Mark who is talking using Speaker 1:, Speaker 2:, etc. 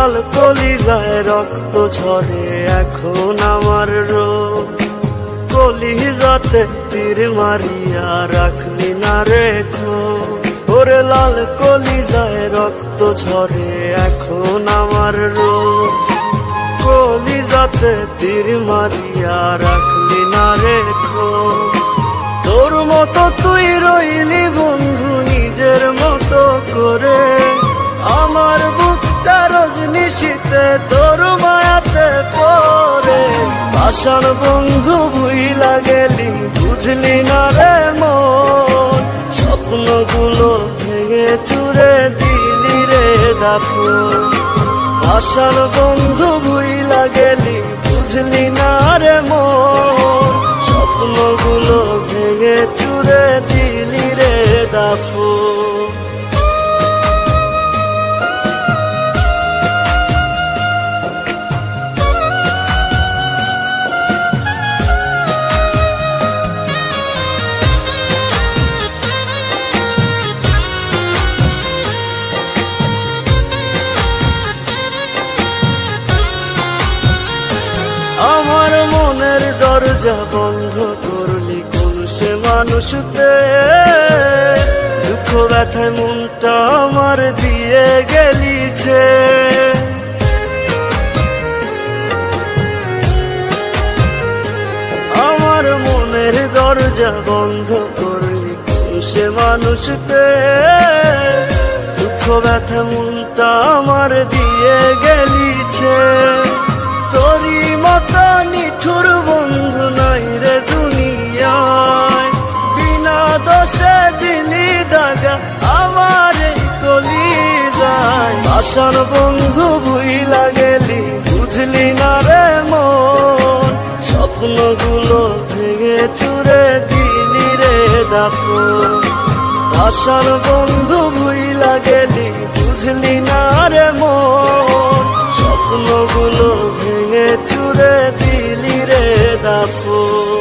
Speaker 1: লাল কলিজায় রক্ত ঝরে এখন আমার রোগ। কলিজাতে তীর মারিয়া রাখলি না রেখো, ওরে লাল কলিজায় রক্ত ঝরে এখন আমার রোগ। কলিজাতে তীর মারিয়া রাখলি না রেখো। তোর মতো তুই রইলি বন্ধু নিজের মতো করে, আমার বুকটা রজনীশীতে তোর মায়াতে পড়ে। আশার বন্ধু ভুইলা গেলি বুঝলি না রে মন, স্বপ্নগুলো ভেঙে চুরে দিলি রে দাফন। আশার বন্ধু ভুইলা গেলি বুঝলি না রে মন, স্বপ্নগুলো ভেঙে চুরে দিলি রে দাফন। আমার মনের দরজা বন্ধ করলি কোন সে মানুষতে, দুঃখ ব্যথায় মনটা আমার দিয়ে গেলিছে। আমার মনের দরজা বন্ধ করলি কোন সে মানুষতে, দুঃখ ব্যথা মনটা আমার দিয়ে গেলিছে। তোরি মতো নিঠুর বন্ধু নাই রে দুনিয়ায়, বিনা দোষে দিলি দাগা আমার এই কলিজায়। আশার বন্ধু ভুইলা গেলি বুঝলি না রে মন, স্বপ্নগুলো ভেঙে চুরে দিলি রে দাফন। আশার বন্ধু ভুইলা গেলি বুঝলি না রে মন, স্বপ্নগুলো ভেঙে চুরে দিলি রে দাফন।